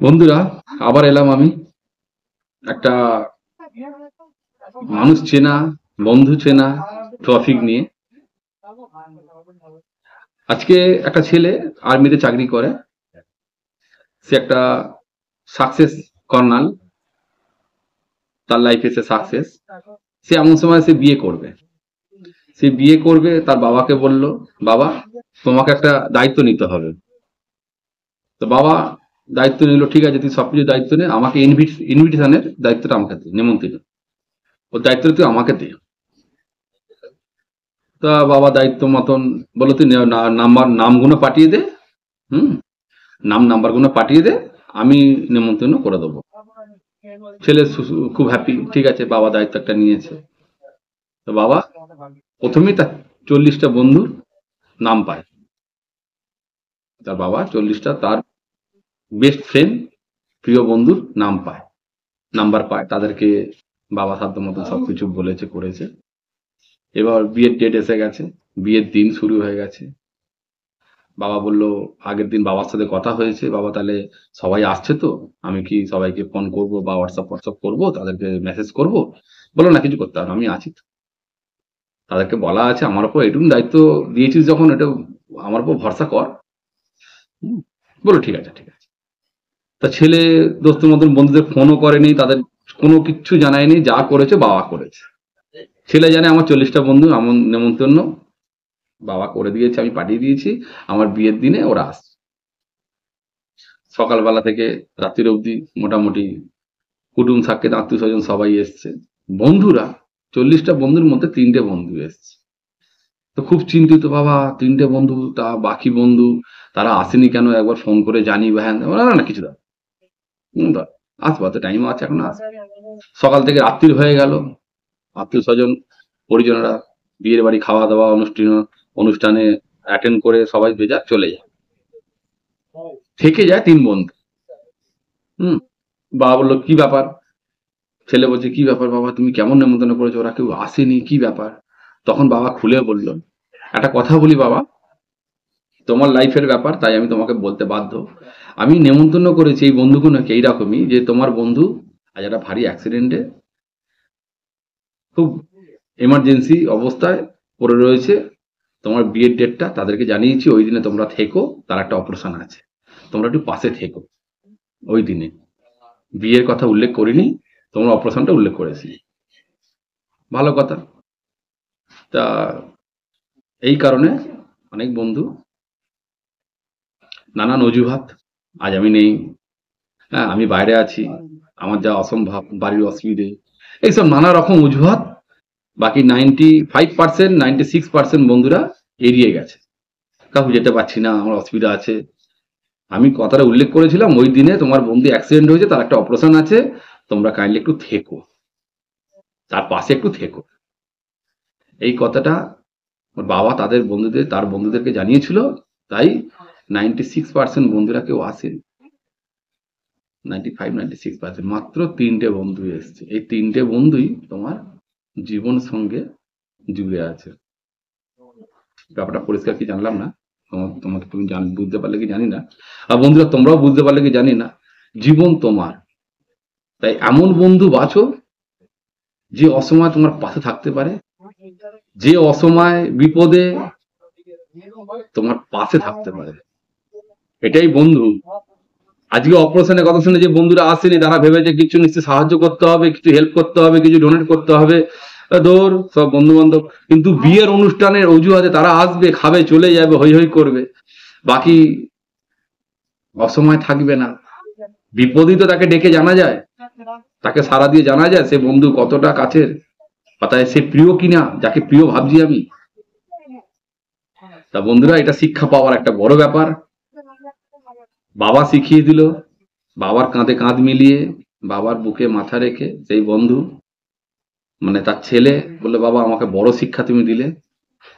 বন্ধুরা, আবার এলাম আমি একটা মানুষ চেনা, বন্ধু চেনা টপিক নিয়ে। আজকে একটা ছেলে আর্মিতে চাকরি করে, সে একটা সাকসেস কর্নাল, তার লাইফে সে সাকসেস। সে এমন সময় সে বিয়ে করবে, তার বাবাকে বলল, বাবা তোমাকে একটা দায়িত্ব নিতে হবে। তো বাবা দায়িত্ব নিল, ঠিক আছে তুই সবকিছু দায়িত্ব নে, আমাকে ইনভিটেশনের দায়িত্বটা আমাকে দে, নিমন্ত্রণ ওর দায়িত্বটা তুই আমাকে দে। তা বাবা দায়িত্ব মতন বললো, তুই নামগুলো পাঠিয়ে দে, হুম, নাম্বারগুলো পাঠিয়ে দে, আমি নেমন্তন্ন করে দেবো। ছেলে খুব হ্যাপি, ঠিক আছে বাবা দায়িত্ব একটা নিয়েছে। তো বাবা প্রথমেই তার 40টা বন্ধুর নাম পায়। তার বাবা 40টা তার বেস্ট ফ্রেন্ড, প্রিয় বন্ধুর নাম পায়, নাম্বার পায়। তাদেরকে বাবা সাধ্য মতন সবকিছু বলেছে, করেছে। এবার বিয়ের ডেট এসে গেছে, বিয়ের দিন শুরু হয়ে গেছে। বাবা বলল, আগের দিন বাবার সাথে কথা হয়েছে, বাবা তাহলে সবাই আসছে তো, আমি কি সবাইকে ফোন করব বা হোয়াটসঅ্যাপ করবো, তাদেরকে মেসেজ করব? বলো না কিছু করতে হবে, আমি আছি তো। তাদেরকে বলা আছে, আমার উপর এটুকু দায়িত্ব দিয়েছিস যখন, এটা আমার উপর ভরসা কর। বলো ঠিক আছে, ঠিক আছে। তা ছেলে দোস্তের মতন বন্ধুদের ফোনও করেনি, তাদের কোনো কিচ্ছু জানায়নি, যা করেছে বাবা করেছে। ছেলে জানে আমার 40টা বন্ধু এমন নেমন্তন্ন বাবা করে দিয়েছে, আমি পাঠিয়ে দিয়েছি, আমার বিয়ের দিনে ওরা আসছে। সকালবেলা থেকে রাত্রির অবধি মোটামুটি কুটুম সাক্ষাৎ আত্মীয় স্বজন সবাই এসছে। বন্ধুরা 40টা বন্ধুর মধ্যে 3টে বন্ধু এসছে। তো খুব চিন্তিত, বাবা 3টে বন্ধু, তা বাকি বন্ধু তারা আসেনি কেন, একবার ফোন করে জানি বা হ্যান, না না কিছু দাও, আসবো তো, টাইম আছে এখন আসবো। সকাল থেকে রাত্রির হয়ে গেল, আত্মীয় স্বজন পরিজনেরা বিয়ের বাড়ি খাওয়া দাওয়া অনুষ্ঠানে অ্যাটেন্ড করে সবাই বেজা চলে যায়, থেকে যায় 3 বন্ধু। হুম, বাবা বললো কি ব্যাপার? ছেলে বলছে, কি ব্যাপার বাবা, তুমি কেমন নেমন্তন্ন করেছো, ওরা কেউ আসেনি, কি ব্যাপার? তখন বাবা খুলে বলল, একটা কথা বলি বাবা, তোমার লাইফের ব্যাপার তাই আমি তোমাকে বলতে বাধ্য। আমি নেমন্তন্ন করেছি এই বন্ধুগুলোকে এইরকমই, যে তোমার বন্ধু আজ একটা ভারী অ্যাক্সিডেন্টে খুব এমার্জেন্সি অবস্থায় পড়ে রয়েছে। তোমার বিয়ের ডেটটা তাদেরকে জানিয়েছি, ওই দিনে তোমরা থেকো, তার একটা অপারেশন আছে, তোমরা একটু পাশে থেকো। ওই দিনে বিয়ের কথা উল্লেখ করিনি, তোমরা অপারেশনটা উল্লেখ করেছি। ভালো কথা। তা এই কারণে অনেক বন্ধু নানান অজুহাত, আজ আমি নেই, হ্যাঁ আমি বাইরে আছি, আমার যা অসম্ভব, বাড়ির অসুবিধে, এইসব নানা রকম অজুহাত বাকি 95%, 96% বন্ধুরা এড়িয়ে গেছে। কাকু যেতে পারছি না, আমার অসুবিধা আছে। আমি কথাটা উল্লেখ করেছিলাম, ওই দিনে তোমার বন্ধু অ্যাক্সিডেন্ট হয়েছে, তার একটা অপারেশন আছে, তোমরা কাইন্ডলি একটু থেকো, তার পাশে একটু থেকো। এই কথাটা ওর বাবা তার বন্ধুদেরকে জানিয়েছিল। তাই 96% বন্ধুরা কেউ আসেনি, 95-96%, মাত্র 3টে বন্ধু এসছে। এই 3টে বন্ধুই তোমার জীবন সঙ্গে জুড়ে আছে। ব্যাপারটা পরিষ্কার কি জানলাম না, তোমাকে তুমি বুঝতে পারলে কি জানি না, আর বন্ধুরা তোমরাও বুঝতে পারলে কি জানি না। জীবন তোমার, তাই এমন বন্ধু বাছো যে অসময় তোমার পাশে থাকতে পারে, যে অসময় বিপদে তোমার পাশে থাকতে পারে, এটাই বন্ধু। আজকে অপারেশনের কথা শুনে যে বন্ধুরা আসেনি, তারা ভেবেছে কিছু নিশ্চয়ই সাহায্য করতে হবে, কিছু হেল্প করতে হবে, কিছু ডোনেট করতে হবে, ধর সব বন্ধু বান্ধব। কিন্তু বিয়ের অনুষ্ঠানের অজুহাতে তারা আসবে, খাবে, চলে যাবে, হই হই করবে, বাকি অসময় থাকবে না। বিপদই তো তাকে ডেকে জানা যায়, তাকে সারা দিয়ে জানা যায় সে বন্ধু কতটা কাছের, তাই সে প্রিয় কিনা, যাকে প্রিয় ভাবছি আমি। তা বন্ধুরা, এটা শিক্ষা পাওয়ার একটা বড় ব্যাপার। বাবা শিখিয়ে দিল, বাবার কাঁধে কাঁধ মিলিয়ে, বাবার বুকে মাথা রেখে সেই বন্ধু, মানে তার ছেলে বললো, বাবা আমাকে বড় শিক্ষা তুমি দিলে।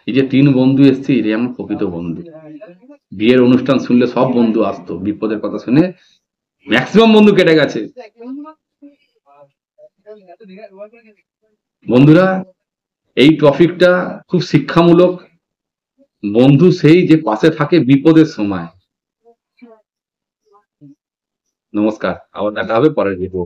এই যে 3 বন্ধু এসছে, এটাই আমার প্রকৃত বন্ধু। বিয়ের অনুষ্ঠান শুনলে সব বন্ধু আসতো, বিপদের কথা শুনে ম্যাক্সিমাম বন্ধু কেটে গেছে। বন্ধুরা, এই টপিকটা খুব শিক্ষামূলক। বন্ধু সেই যে পাশে থাকে বিপদের সময়, নমস্কার, আবার দেখা হবে পরের ভিডিও।